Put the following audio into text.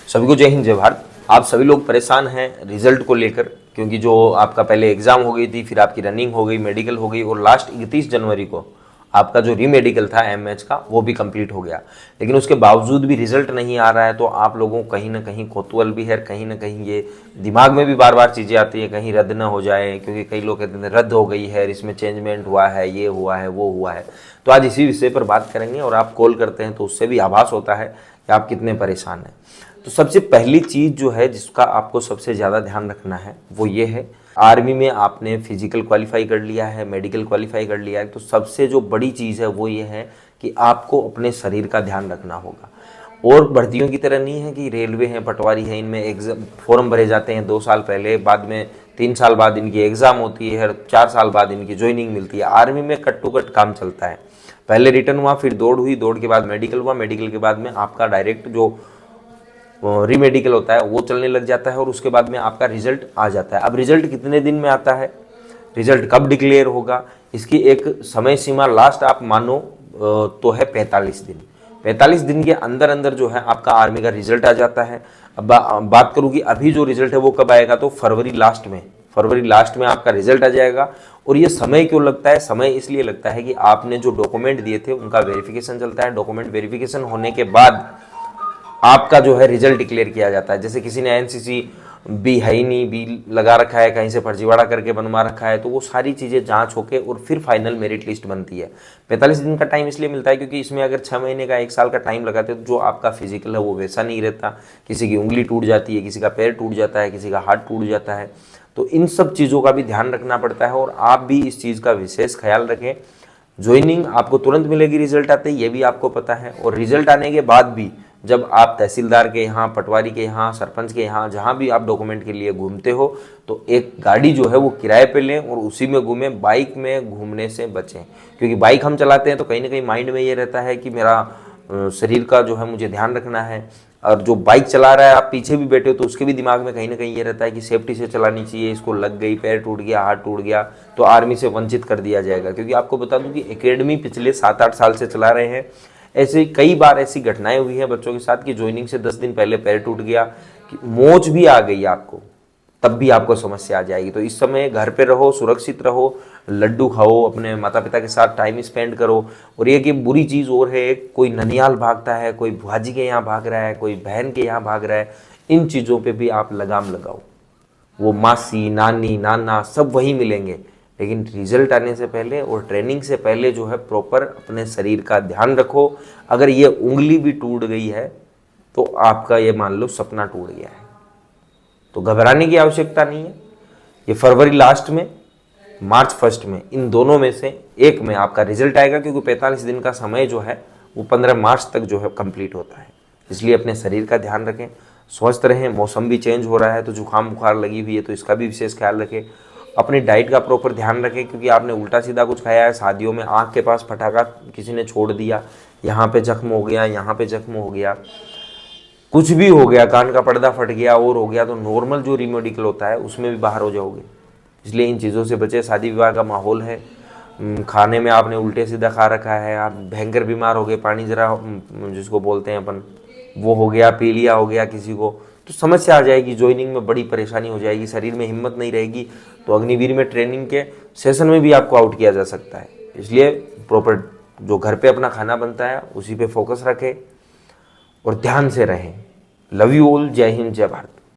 सभी को जय हिंद जय भारत। आप सभी लोग परेशान हैं रिजल्ट को लेकर, क्योंकि जो आपका पहले एग्जाम हो गई थी, फिर आपकी रनिंग हो गई, मेडिकल हो गई, और लास्ट 31 जनवरी को आपका जो रीमेडिकल था एमएच का वो भी कंप्लीट हो गया। लेकिन उसके बावजूद भी रिजल्ट नहीं आ रहा है, तो आप लोगों को कहीं ना कहीं कौतूहल भी है, कहीं ना कहीं ये दिमाग में भी बार बार चीज़ें आती है कहीं रद्द ना हो जाए, क्योंकि कई लोग कहते हैं रद्द हो गई है, इसमें चेंजमेंट हुआ है, ये हुआ है, वो हुआ है। तो आज इसी विषय पर बात करेंगे, और आप कॉल करते हैं तो उससे भी आभास होता है कि आप कितने परेशान हैं। तो सबसे पहली चीज़ जो है जिसका आपको सबसे ज़्यादा ध्यान रखना है वो ये है, आर्मी में आपने फिजिकल क्वालिफाई कर लिया है, मेडिकल क्वालिफाई कर लिया है, तो सबसे जो बड़ी चीज़ है वो ये है कि आपको अपने शरीर का ध्यान रखना होगा। और भर्तियों की तरह नहीं है कि रेलवे है, पटवारी है, इनमें एग्जाम फॉर्म भरे जाते हैं 2 साल पहले, बाद में 3 साल बाद इनकी एग्ज़ाम होती है, 4 साल बाद इनकी ज्वाइनिंग मिलती है। आर्मी में कट टू कट काम चलता है। पहले रिटर्न हुआ, फिर दौड़ हुई, दौड़ के बाद मेडिकल हुआ, मेडिकल के बाद में आपका डायरेक्ट जो रीमेडिकल होता है वो चलने लग जाता है, और उसके बाद में आपका रिजल्ट आ जाता है। अब रिजल्ट कितने दिन में आता है, रिजल्ट कब डिक्लेयर होगा, इसकी एक समय सीमा लास्ट आप मानो तो है 45 दिन। 45 दिन के अंदर अंदर जो है आपका आर्मी का रिजल्ट आ जाता है। अब बात करूँ कि अभी जो रिजल्ट है वो कब आएगा, तो फरवरी लास्ट में आपका रिजल्ट आ जाएगा। और ये समय क्यों लगता है, समय इसलिए लगता है कि आपने जो डॉक्यूमेंट दिए थे उनका वेरिफिकेशन चलता है। डॉक्यूमेंट वेरिफिकेशन होने के बाद आपका जो है रिजल्ट डिक्लेयर किया जाता है। जैसे किसी ने एनसीसी बी है ही नहीं, बी लगा रखा है, कहीं से फर्जीवाड़ा करके बनवा रखा है, तो वो सारी चीज़ें जांच होके और फिर फाइनल मेरिट लिस्ट बनती है। 45 दिन का टाइम इसलिए मिलता है क्योंकि इसमें अगर 6 महीने का 1 साल का टाइम लगाते हो तो जो आपका फिजिकल है वो वैसा नहीं रहता। किसी की उंगली टूट जाती है, किसी का पैर टूट जाता है, किसी का हाथ टूट जाता है। तो इन सब चीज़ों का भी ध्यान रखना पड़ता है, और आप भी इस चीज़ का विशेष ख्याल रखें। ज्वाइनिंग आपको तुरंत मिलेगी रिजल्ट आते ही, ये भी आपको पता है। और रिजल्ट आने के बाद भी जब आप तहसीलदार के यहाँ, पटवारी के यहाँ, सरपंच के यहाँ, जहाँ भी आप डॉक्यूमेंट के लिए घूमते हो, तो एक गाड़ी जो है वो किराए पे लें और उसी में घूमें। बाइक में घूमने से बचें, क्योंकि बाइक हम चलाते हैं तो कहीं ना कहीं माइंड में ये रहता है कि मेरा शरीर का जो है मुझे ध्यान रखना है। और जो बाइक चला रहा है, आप पीछे भी बैठे हो, तो उसके भी दिमाग में कहीं ना कहीं ये रहता है कि सेफ्टी से चलानी चाहिए, इसको लग गई, पैर टूट गया, हाथ टूट गया तो आर्मी से वंचित कर दिया जाएगा। क्योंकि आपको बता दूं कि एकेडमी पिछले 7-8 साल से चला रहे हैं। ऐसे कई बार ऐसी घटनाएं हुई हैं बच्चों के साथ कि ज्वाइनिंग से 10 दिन पहले पैर टूट गया, कि मोच भी आ गई आपको, तब भी आपको समस्या आ जाएगी। तो इस समय घर पे रहो, सुरक्षित रहो, लड्डू खाओ, अपने माता पिता के साथ टाइम स्पेंड करो। और ये कि बुरी चीज़ और है, कोई ननियाल भागता है, कोई भाजी के यहाँ भाग रहा है, कोई बहन के यहाँ भाग रहा है, इन चीज़ों पे भी आप लगाम लगाओ। वो मासी, नानी, नाना सब वहीं मिलेंगे, लेकिन रिजल्ट आने से पहले और ट्रेनिंग से पहले जो है प्रॉपर अपने शरीर का ध्यान रखो। अगर ये उंगली भी टूट गई है तो आपका ये मान लो सपना टूट गया है, तो घबराने की आवश्यकता नहीं है। ये फरवरी लास्ट में, मार्च फर्स्ट में, इन दोनों में से एक में आपका रिजल्ट आएगा, क्योंकि 45 दिन का समय जो है वो 15 मार्च तक जो है कंप्लीट होता है। इसलिए अपने शरीर का ध्यान रखें, स्वस्थ रहें। मौसम भी चेंज हो रहा है तो जुकाम बुखार लगी हुई है, तो इसका भी विशेष ख्याल रखें। अपनी डाइट का प्रॉपर ध्यान रखें, क्योंकि आपने उल्टा सीधा कुछ खाया है, शादियों में आँख के पास फटाका किसी ने छोड़ दिया, यहाँ पे जख्म हो गया, यहाँ पे जख्म हो गया, कुछ भी हो गया, कान का पर्दा फट गया और हो गया, तो नॉर्मल जो रीमेडिकल होता है उसमें भी बाहर हो जाओगे। इसलिए इन चीज़ों से बचे। शादी विवाह का माहौल है, खाने में आपने उल्टे सीधा खा रखा है, आप भयंकर बीमार हो गए, पानी जरा जिसको बोलते हैं अपन वो हो गया, पीलिया हो गया किसी को, तो समस्या आ जाएगी। ज्वाइनिंग में बड़ी परेशानी हो जाएगी, शरीर में हिम्मत नहीं रहेगी, तो अग्निवीर में ट्रेनिंग के सेशन में भी आपको आउट किया जा सकता है। इसलिए प्रॉपर जो घर पे अपना खाना बनता है उसी पे फोकस रखें और ध्यान से रहें। Love you all. जय हिंद, जय भारत।